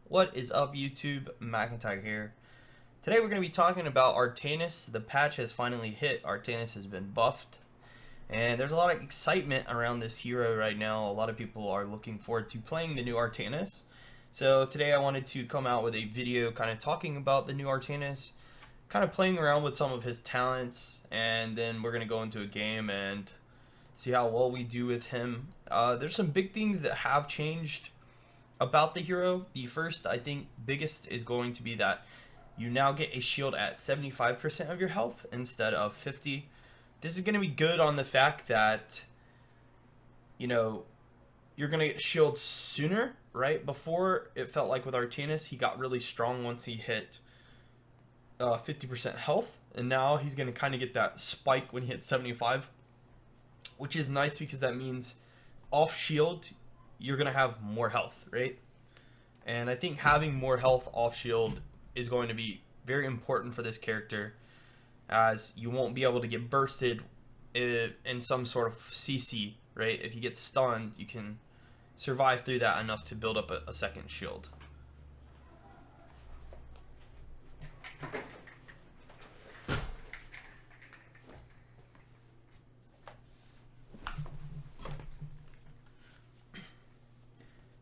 What is up, YouTube? McIntyre here. Today we're going to be talking about Artanis. The patch has finally hit. Artanis has been buffed. And there's a lot of excitement around this hero right now. A lot of people are looking forward to playing the new Artanis. So today I wanted to come out with a video kind of talking about the new Artanis, kind of playing around with some of his talents, and then we're going to go into a game and see how well we do with him. There's some big things that have changed about the hero. The first, I think, biggest is going to be that you now get a shield at 75% of your health instead of 50. This is going to be good on the fact that, you know, you're going to get shield sooner, right? Before, it felt like with Artanis, he got really strong once he hit 50% health, and now he's going to kind of get that spike when he hits 75, which is nice because that means off shield you're going to have more health, right? And I think having more health off shield is going to be very important for this character, as you won't be able to get bursted in some sort of CC, right? If you get stunned, you can survive through that enough to build up a second shield.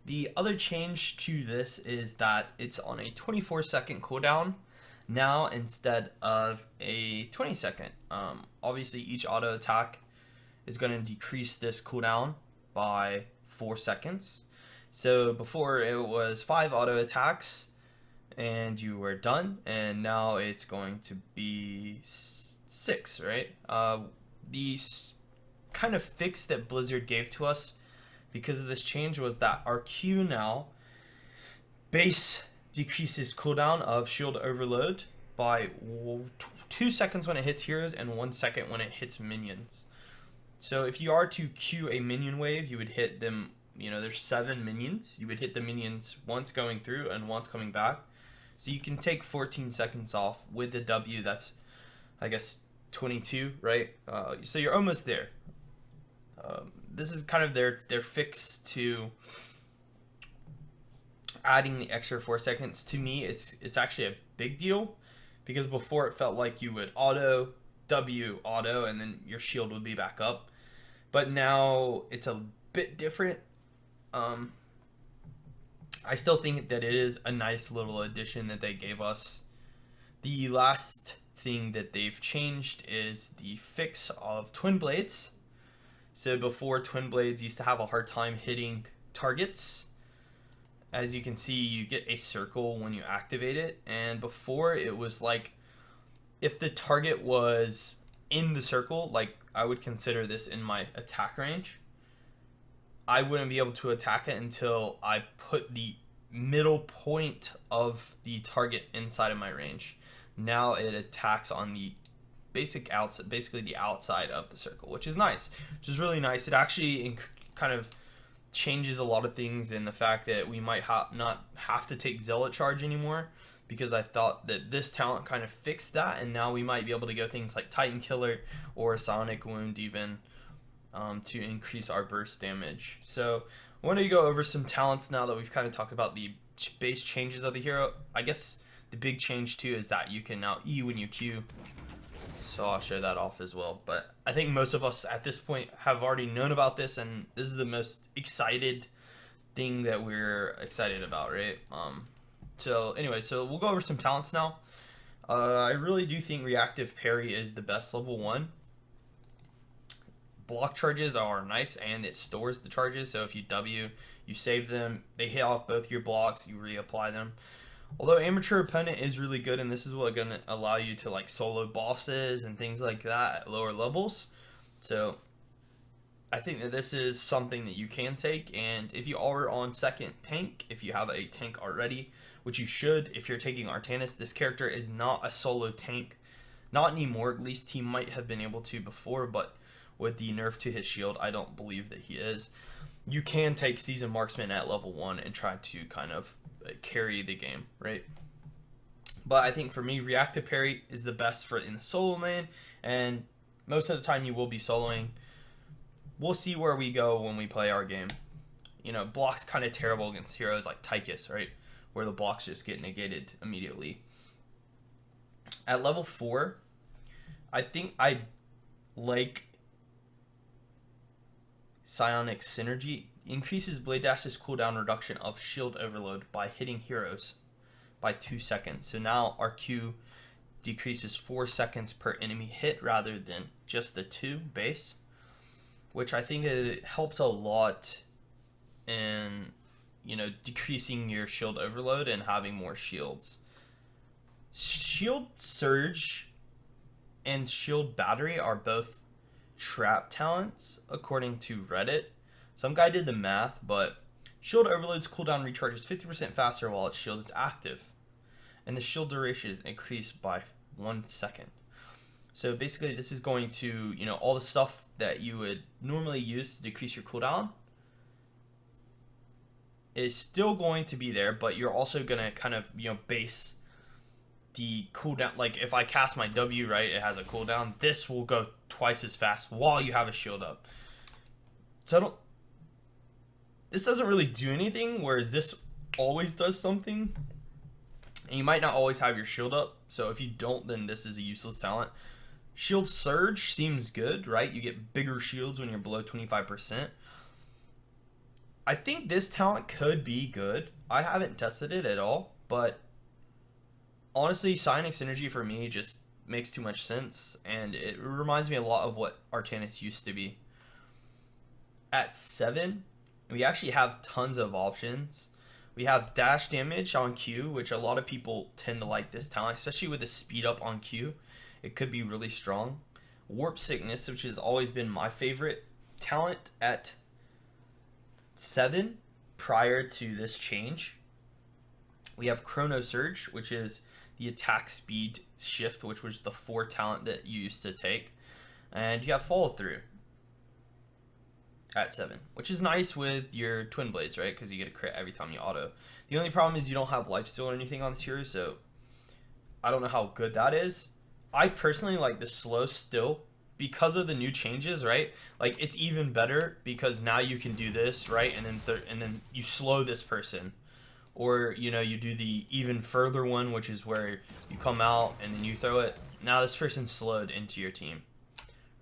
The other change to this is that it's on a 24-second cooldown now instead of a 20-second. Obviously, each auto attack is going to decrease this cooldown by 4 seconds. So before it was 5 auto attacks and you were done, and now it's going to be 6, right? The kind of fix that Blizzard gave to us because of this change was that our Q now base decreases cooldown of shield overload by 2 seconds when it hits heroes and 1 second when it hits minions. So if you are to Q a minion wave, you would hit them, you know, there's 7 minions. You would hit the minions once going through and once coming back. So you can take 14 seconds off with the W. That's, I guess, 22, right? So you're almost there. This is kind of their fix to adding the extra 4 seconds. To me, it's actually a big deal, because before it felt like you would auto, W, auto, and then your shield would be back up. But now it's a bit different. I still think that it is a nice little addition that they gave us. The last thing that they've changed is the fix of twin blades. So before, twin blades used to have a hard time hitting targets. As you can see, you get a circle when you activate it, and before it was like if the target was in the circle, like I would consider this in my attack range, I wouldn't be able to attack it until I put the middle point of the inside of my range. Now it attacks on the basically the outside of the circle, which is nice, which is really nice. It actually kind of changes a lot of things in the fact that we might not have to take zealot charge anymore, because I thought that this talent kind of fixed that, and now we might be able to go things like Titan Killer or Sonic Wound even, to increase our burst damage. So I wanted to go over some talents now that we've kind of talked about the base changes of the hero. I guess the big change too is that you can now E when you Q. So I'll show that off as well. But I think most of us at this point have already known about this, and this is the most excited thing that we're excited about, right? So anyway, so we'll go over some talents now. I really do think reactive parry is the best level 1. Block charges are nice, and it stores the charges. So if you W, you save them, they hit off both your blocks, you reapply them. Although amateur opponent is really good, and this is what going to allow you to like solo bosses and things like that at lower levels. So I think that this is something that you can take, and if you are on second tank, if you have a tank already, which you should if you're taking Artanis, this character is not a solo tank. Not anymore, at least he might have been able to before, but with the nerf to his shield, I don't believe that he is. You can take Seasoned Marksman at level 1 and try to kind of carry the game, right? But I think for me, reactive parry is the best for in the solo lane, and most of the time you will be soloing. We'll see where we go when we play our game. You know, block's kind of terrible against heroes like Tychus, right? where the blocks just get negated immediately. At level 4, I think I like Psionic Synergy. Increases Blade Dash's cooldown reduction of shield overload by hitting heroes by 2 seconds. So now our Q decreases 4 seconds per enemy hit rather than just the 2 base, which I think it helps a lot in, you know, decreasing your shield overload and having more shields. Shield Surge and Shield Battery are both trap talents according to Reddit. Some guy did the math, but Shield Overload's cooldown recharges 50% faster while its shield is active, and the shield duration is increased by 1 second. So basically this is going to, you know, all the stuff that you would normally use to decrease your cooldown is still going to be there, but you're also going to kind of, you know, base the cooldown. Like if I cast my W, right, it has a cooldown. This will go twice as fast while you have a shield up. So this doesn't really do anything, whereas this always does something. And you might not always have your shield up, so if you don't, then this is a useless talent. Shield Surge seems good, right? You get bigger shields when you're below 25%. I think this talent could be good. I haven't tested it at all, but honestly, Psionic Synergy for me just makes too much sense, and it reminds me a lot of what Artanis used to be. At 7, we actually have tons of options. We have dash damage on Q, which a lot of people tend to like this talent, especially with the speed up on Q. It could be really strong. Warp Sickness, which has always been my favorite talent at 7 prior to this change. We have Chrono Surge, which is the attack speed shift, which was the 4 talent that you used to take. And you have Follow Through at 7, which is nice with your Twin Blades, right? Because you get a crit every time you auto. The only problem is you don't have lifesteal or anything on this hero, so I don't know how good that is. I personally like the slow still because of the new changes, right? Like it's even better because now you can do this, right? And then you slow this person, or you know, you do the even further one, which is where you come out and then you throw it. Now this person's slowed into your team,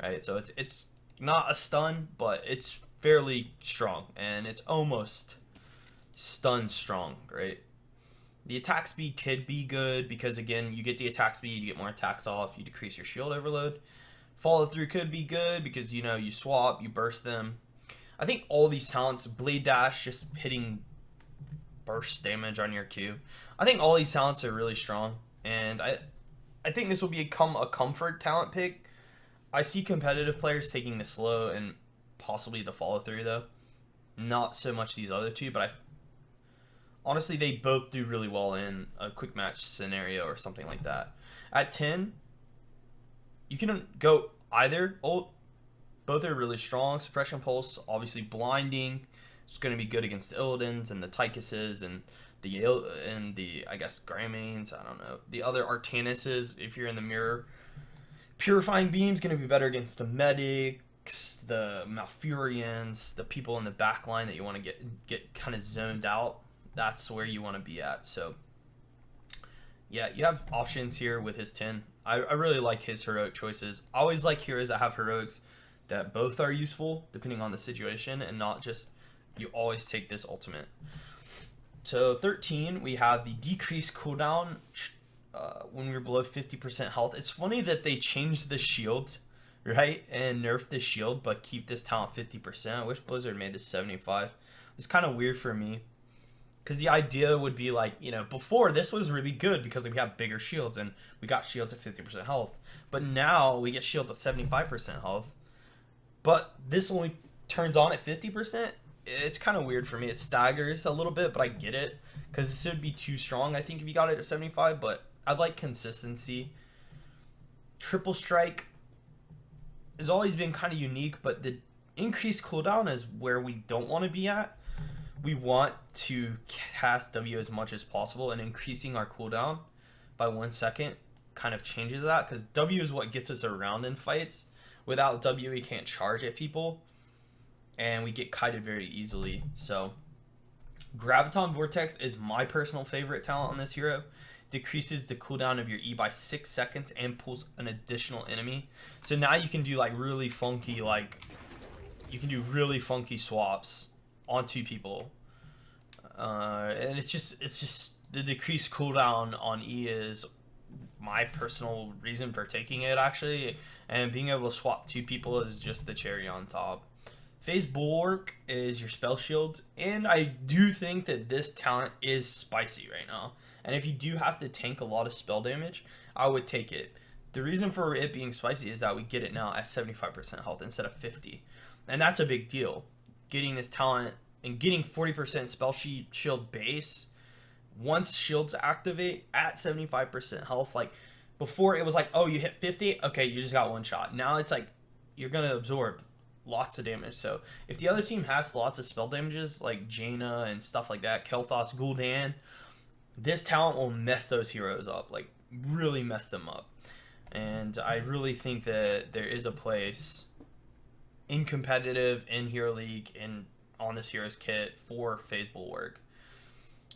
right? So it's not a stun, but it's fairly strong, and it's almost stun strong, right? The attack speed could be good because, again, you get the attack speed, you get more attacks off, you decrease your shield overload. Follow Through could be good because, you know, you swap, you burst them. I think all these talents, Blade Dash, just hitting burst damage on your Q. I think all these talents are really strong, and I think this will become a comfort talent pick. I see competitive players taking the slow and possibly the Follow Through, though. Not so much these other two, but honestly, they both do really well in a quick match scenario or something like that. At 10, you can go either ult. Both are really strong. Suppression Pulse, obviously blinding. It's going to be good against the Illidens and the Tychuses and the I guess Gramains. I don't know, the other Artanises if you're in the mirror. Purifying Beam's going to be better against the medics, the Malfurions, the people in the back line that you want to get kind of zoned out. That's where you want to be at. So yeah, you have options here with his 10. I really like his heroic choices. I always like heroes that have heroics that both are useful depending on the situation, and not just you always take this ultimate. So 13, we have the decreased cooldown when we're below 50% health. It's funny that they changed the shield, right, and nerfed the shield, but keep this talent 50%. I wish Blizzard made this 75. It's kind of weird for me, because the idea would be like, you know, before this was really good because we have bigger shields and we got shields at 50% health, but now we get shields at 75% health, but this only turns on at 50%. It's kind of weird for me. It staggers a little bit, but I get it because this would be too strong, I think, if you got it at 75, but I like consistency. Triple Strike has always been kind of unique, but the increased cooldown is where we don't want to be at. We want to cast W as much as possible, and increasing our cooldown by 1 second kind of changes that, because W is what gets us around in fights. Without W, we can't charge at people, and we get kited very easily. So Graviton Vortex is my personal favorite talent on this hero. Decreases the cooldown of your E by 6 seconds and pulls an additional enemy. So now you can do like really funky, you can do really funky swaps on 2 people. And it's just the decreased cooldown on E is my personal reason for taking it, actually, and being able to swap 2 people is just the cherry on top. Phase Bulwark is your spell shield, and I do think that this talent is spicy right now. And if you do have to tank a lot of spell damage, I would take it. The reason for it being spicy is that we get it now at 75% health instead of 50. And that's a big deal. Getting this talent and getting 40% spell shield base once shields activate at 75% health. Like before it was like, oh, you hit 50, okay, you just got 1 shot. Now it's like you're gonna absorb lots of damage. So if the other team has lots of spell damages like Jaina and stuff like that, Kel'Thas, Gul'dan, this talent will mess those heroes up, like really mess them up. And I really think that there is a place in competitive, in Hero League, and on this hero's kit for Phase Bulwark.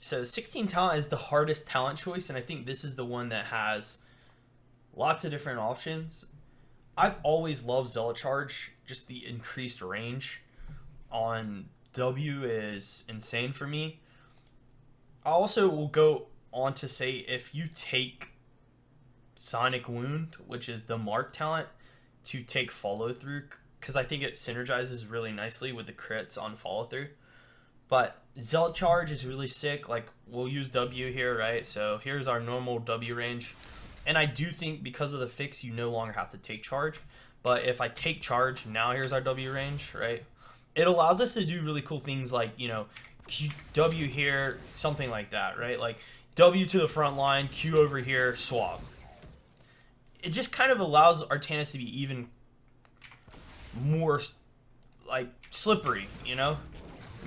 So 16 talent is the hardest talent choice, and I think this is the one that has lots of different options. I've always loved Zealot Charge. Just the increased range on W is insane for me. I also will go on to say if you take Sonic Wound, which is the Mark talent, to take follow through, because I think it synergizes really nicely with the crits on follow through. But Zealot Charge is really sick. Like, we'll use W here, right? So here's our normal W range. And I do think because of the fix, you no longer have to take charge. But if I take charge, now here's our W range, right? It allows us to do really cool things like, you know, W here, something like that, right? Like W to the front line, Q over here, swap. It just kind of allows Artanis to be even more, like, slippery, you know?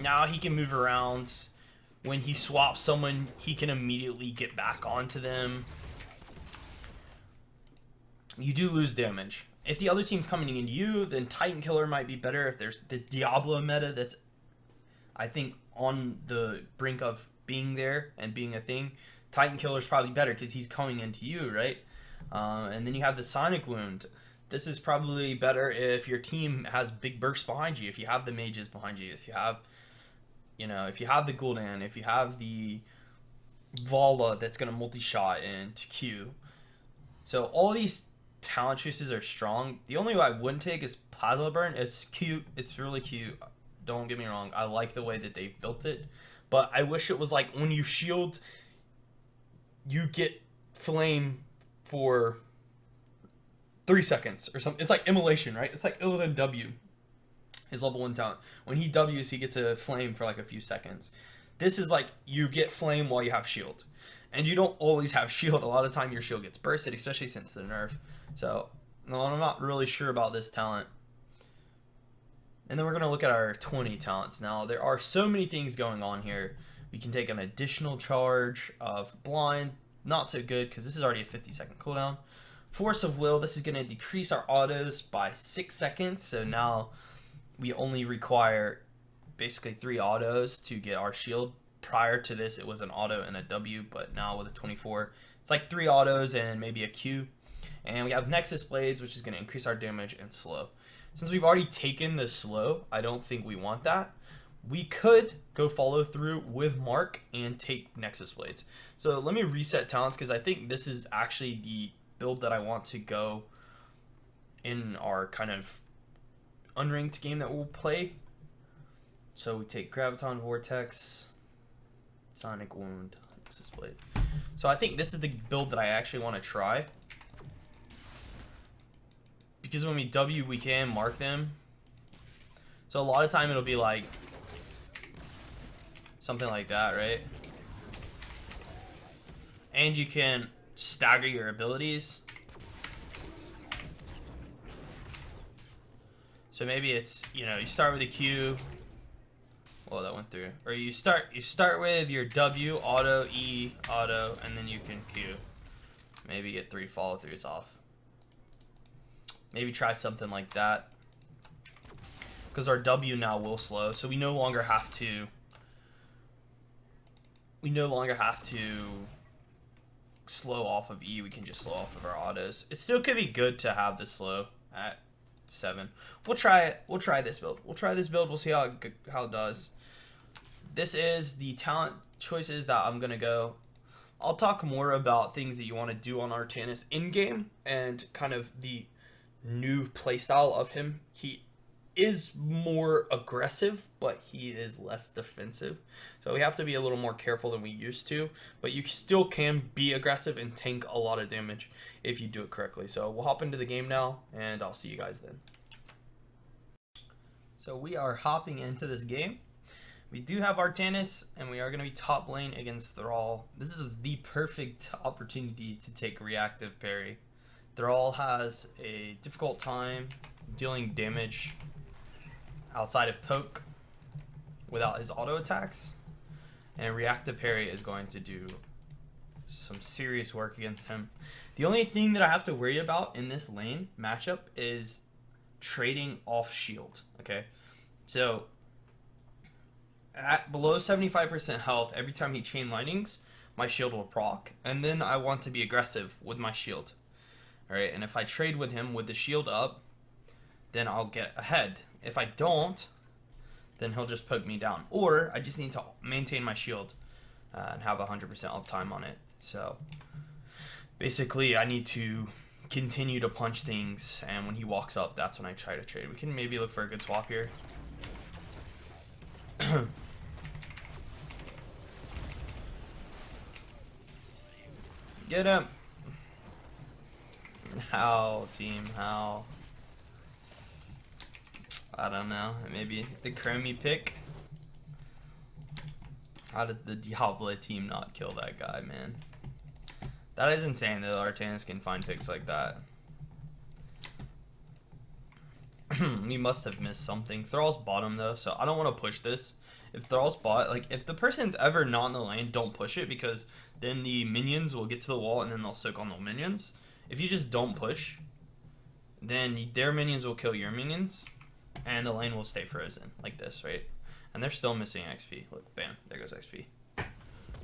Now he can move around. When he swaps someone, he can immediately get back onto them. You do lose damage. If the other team's coming into you, then Titan Killer might be better. If there's the Diablo meta that's, I think, on the brink of being there and being a thing, Titan Killer's probably better because he's coming into you, right? And then you have the Sonic Wound. This is probably better if your team has big bursts behind you, if you have the mages behind you, if you have, you know, if you have the Gul'dan, if you have the Vala that's going to multi-shot into Q. So all these talent choices are strong. The only one I wouldn't take is Plasma Burn. It's cute. It's really cute. Don't get me wrong. I like the way that they built it. But I wish it was like when you shield, you get flame for 3 seconds or something. It's like Immolation, right? It's like Illidan W. His level 1 talent. When he Ws, he gets a flame for like a few seconds. This is like you get flame while you have shield. And you don't always have shield. A lot of time your shield gets bursted, especially since the nerf. So, no, I'm not really sure about this talent. And then we're going to look at our 20 talents. Now, there are so many things going on here. We can take an additional charge of Blind. Not so good because this is already a 50-second cooldown. Force of Will. This is going to decrease our autos by 6 seconds. So now we only require basically 3 autos to get our shield. Prior to this, it was an auto and a W, but now with a 24, it's like 3 autos and maybe a Q. And we have Nexus Blades, which is going to increase our damage and slow. Since we've already taken the slow, I don't think we want that. We could go follow through with Mark and take Nexus Blades. So let me reset talents because I think this is actually the build that I want to go in our kind of unranked game that we'll play. So we take Graviton Vortex, Sonic Wound, Nexus Blade. So I think this is the build that I actually want to try. Because when we W, we can mark them. So a lot of time it'll be like something like that, right? And you can stagger your abilities. So maybe it's, you know, you start with a Q. Well, that went through. Or you start with your W, auto, E, auto, and then you can Q. Maybe get 3 follow throughs off. Maybe try something like that. Because our W now will slow, so we no longer have to we no longer have to slow off of E. We can just slow off of our autos. It still could be good to have the slow at 7. We'll try it. We'll try this build. We'll see how it does. This is the talent choices that I'm gonna go. I'll talk more about things that you want to do on Artanis in game and kind of the new playstyle of him. He is more aggressive, but he is less defensive. So we have to be a little more careful than we used to, but you still can be aggressive and tank a lot of damage if you do it correctly. So we'll hop into the game now, and I'll see you guys then. So we are hopping into this game. We do have Artanis, and we are going to be top lane against Thrall. This is the perfect opportunity to take reactive parry. Thrall has a difficult time dealing damage outside of poke without his auto attacks, and reactive parry is going to do some serious work against him. The only thing that I have to worry about in this lane matchup is trading off shield. Okay, so at below 75% health, every time he chain lightnings, my shield will proc, and then I want to be aggressive with my shield. Alright, and if I trade with him with the shield up, then I'll get ahead. If I don't, then he'll just poke me down. Or I just need to maintain my shield and have 100% uptime on it. So basically I need to continue to punch things, and when he walks up, that's when I try to trade. We can maybe look for a good swap here. Get him! How, team? How? I don't know. Maybe the Chromie pick? How does the Diablo team not kill that guy, man? That is insane that Artanis can find picks like that. We must have missed something. Thrall's bottom though, so I don't want to push this. If Thrall's bot, like if the person's ever not in the lane, don't push it, because then the minions will get to the wall and then they'll soak on the minions. If you just don't push, then their minions will kill your minions, and the lane will stay frozen like this, right? And they're still missing XP. Look, bam, there goes XP.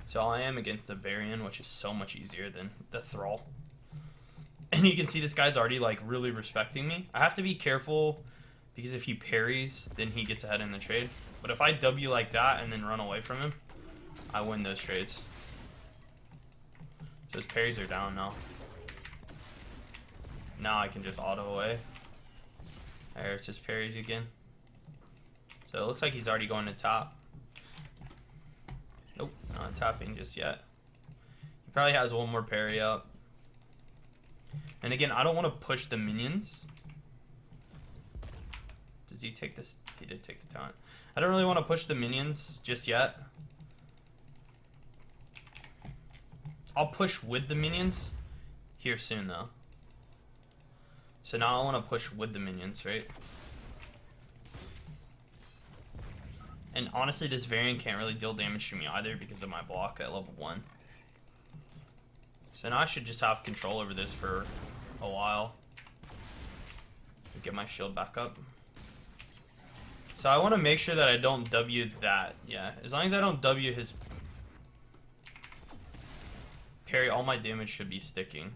So I am against the Varian, which is so much easier than the Thrall. And you can see this guy's already like really respecting me. I have to be careful, because if he parries, then he gets ahead in the trade. But if I W like that and then run away from him, I win those trades. So his parries are down now. Now I can just auto away. There, it's just parries again. So it looks like he's already going to top. Nope, not tapping just yet. He probably has one more parry up. And again, I don't want to push the minions. Does he take this? He did take the talent. I don't really want to push the minions just yet. I'll push with the minions here soon though. So now I want to push with the minions, right? And honestly, this variant can't really deal damage to me either because of my block at level 1. So now I should just have control over this for a while. Get my shield back up. So I want to make sure that I don't W that. Yeah, as long as I don't W his parry, all my damage should be sticking.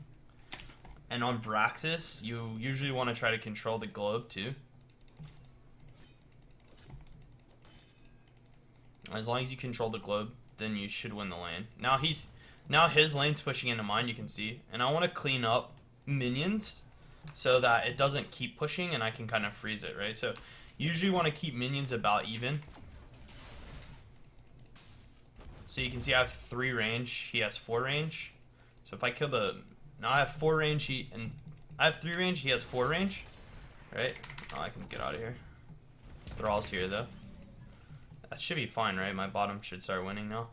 And on Braxis, you usually want to try to control the globe too. As long as you control the globe, then you should win the lane. Now his lane's pushing into mine, you can see. And I want to clean up minions so that it doesn't keep pushing and I can kind of freeze it, right? So usually want to keep minions about even. So you can see I have 3 range, he has 4 range. So if I kill the... Now I have 4 range, I have 3 range, he has 4 range. Right? Oh, I can get out of here. Thrall's here though. That should be fine, right? My bottom should start winning now.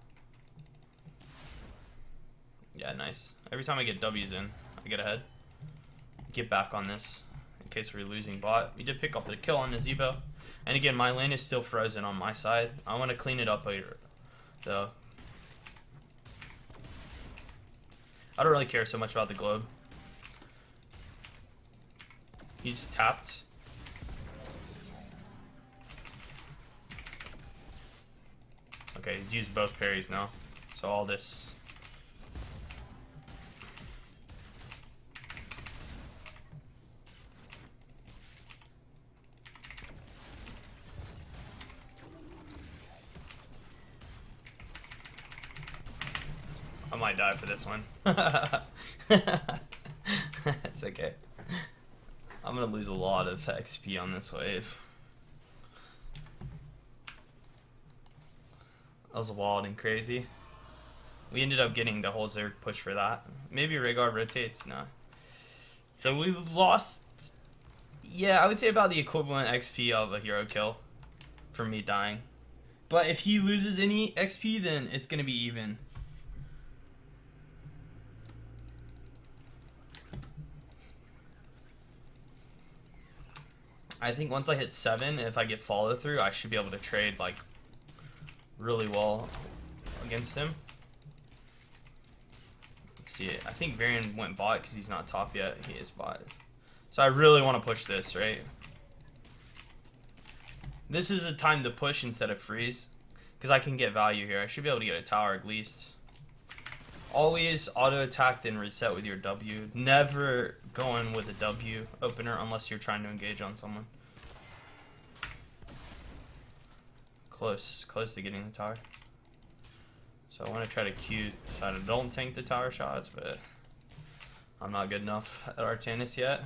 Yeah, nice. Every time I get W's in, I get ahead. Get back on this in case we're losing bot. We did pick up the kill on Nazebo. And again, my lane is still frozen on my side. I want to clean it up later, though. I don't really care so much about the globe. He's tapped. Okay, he's used both parries now. So all this. I might die for this one. It's okay. I'm gonna lose a lot of XP on this wave. That was wild and crazy. We ended up getting the whole Zerg push for that. Maybe Rhaegar rotates, no. So we lost, yeah, I would say about the equivalent XP of a hero kill for me dying. But if he loses any XP, then it's gonna be even. I think once I hit 7, if I get follow through, I should be able to trade like really well against him. Let's see it. I think Varian went bot because he's not top yet. He is bot. So I really want to push this, right? This is a time to push instead of freeze because I can get value here. I should be able to get a tower at least. Always auto attack then reset with your W. Never going with a W opener unless you're trying to engage on someone. Close to getting the tower. So I want to try to Q so I don't tank the tower shots, but I'm not good enough at Artanis yet.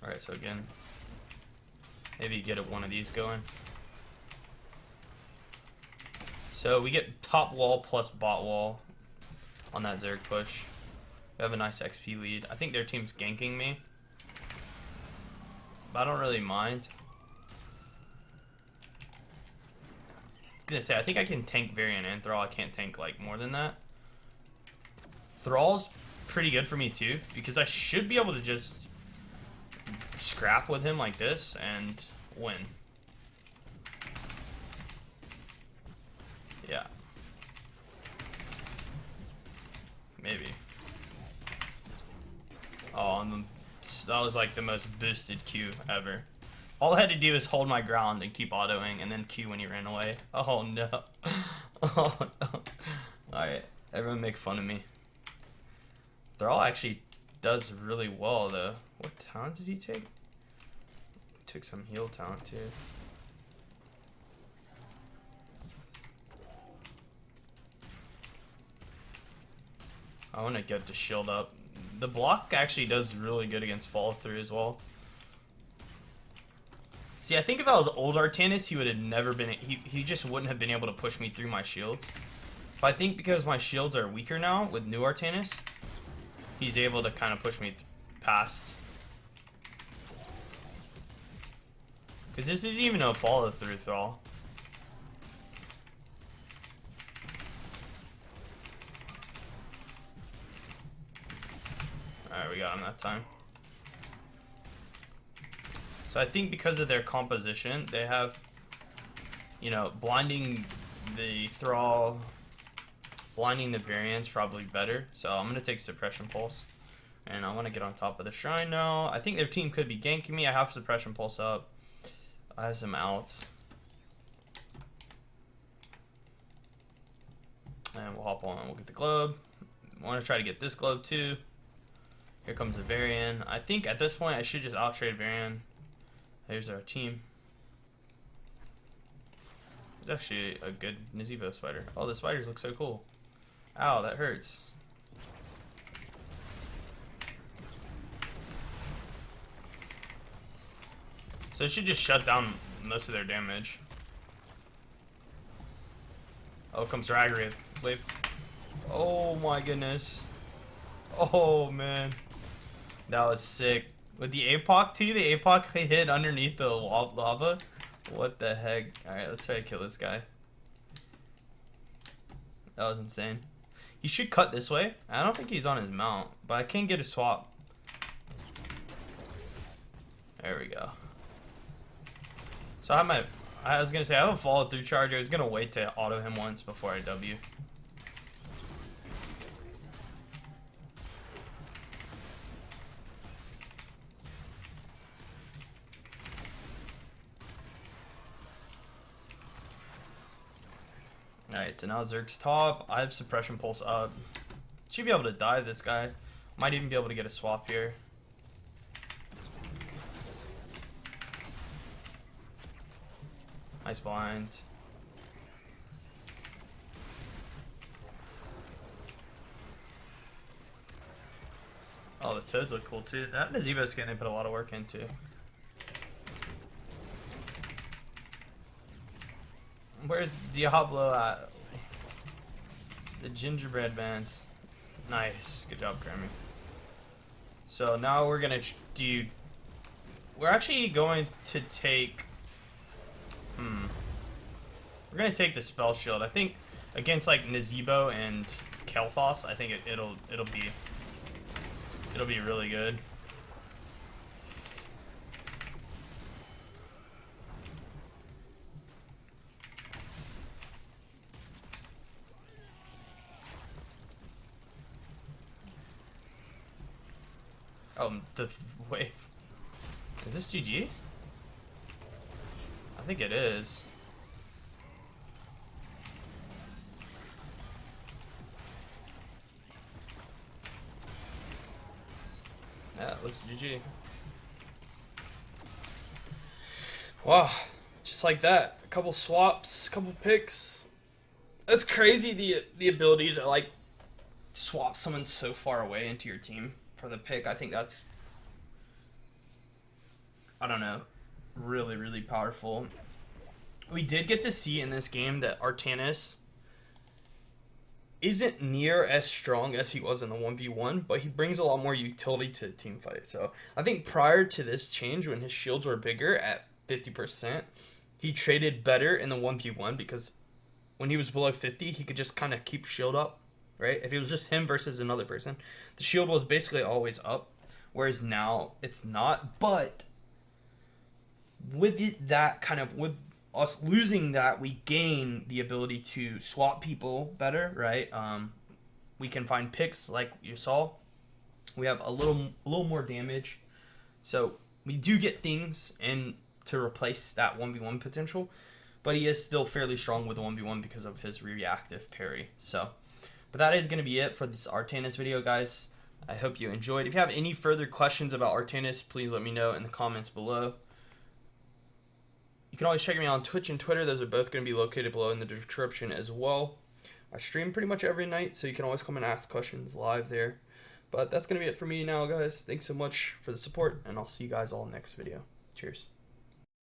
Alright, so again, maybe get one of these going. So we get top wall plus bot wall on that Zerg push. We have a nice XP lead. I think their team's ganking me, but I don't really mind. I was gonna say, I think I can tank Varian and Thrall. I can't tank like more than that. Thrall's pretty good for me too, because I should be able to just scrap with him like this and win. Yeah. Maybe. Oh, that was like the most boosted Q ever. All I had to do is hold my ground and keep autoing and then Q when he ran away. Oh no. Oh no. Alright, everyone make fun of me. Thrall actually does really well though. What talent did he take? He took some heal talent too. I want to get the shield up. The block actually does really good against follow through as well. See, I think if I was old Artanis, he would have never been. He just wouldn't have been able to push me through my shields. But I think because my shields are weaker now with new Artanis, he's able to kind of push me past. Because this is even a follow through Thrall. Alright, we got him that time. So I think because of their composition, they have, you know, blinding the Thrall, blinding the Variants probably better. So I'm going to take Suppression Pulse. And I want to get on top of the Shrine now. I think their team could be ganking me. I have Suppression Pulse up. I have some outs. And we'll hop on and we'll get the globe. I want to try to get this globe too. Here comes the Varian. I think at this point I should just out-trade Varian. Here's our team. It's actually a good Nazeebo spider. Oh, the spiders look so cool. Ow, that hurts. So it should just shut down most of their damage. Oh, comes Raggrave. Wave. Oh my goodness. Oh man. That was sick. With the APOC too, the APOC hit underneath the lava. What the heck? Alright, let's try to kill this guy. That was insane. He should cut this way. I don't think he's on his mount, but I can get a swap. There we go. So I was gonna say I have a follow through charge. I was gonna wait to auto him once before I W. Alright, so now Zerg's top. I have Suppression Pulse up. Should be able to dive this guy. Might even be able to get a swap here. Nice blind. Oh, the toads look cool too. That Nazebo skin they put a lot of work into. Where's Diablo at? The gingerbread bands. Nice. Good job, Grammy. So now we're gonna do... We're actually going to take... We're gonna take the Spell Shield. I think against like Nazebo and Kel'Thas, I think it'll be really good. Oh, the wave. Is this GG? I think it is. Yeah, it looks GG. Wow, just like that. A couple swaps, a couple picks. That's crazy, the ability to like swap someone so far away into your team for the pick. I think that's, I don't know, really, really powerful. We did get to see in this game that Artanis isn't near as strong as he was in the 1v1, but he brings a lot more utility to the team fight. So I think prior to this change, when his shields were bigger at 50%, he traded better in the 1v1 because when he was below 50, he could just kind of keep shield up, right? If it was just him versus another person, the shield was basically always up, whereas now it's not. But with with us losing that, we gain the ability to swap people better, right? We can find picks like you saw. We have a little more damage, so we do get things and to replace that 1v1 potential. But he is still fairly strong with 1v1 because of his reactive parry. So, but that is going to be it for this Artanis video, guys. I hope you enjoyed. If you have any further questions about Artanis, please let me know in the comments below. You can always check me out on Twitch and Twitter. Those are both going to be located below in the description as well. I stream pretty much every night, so you can always come and ask questions live there. But that's going to be it for me now, guys. Thanks so much for the support, and I'll see you guys all next video. Cheers.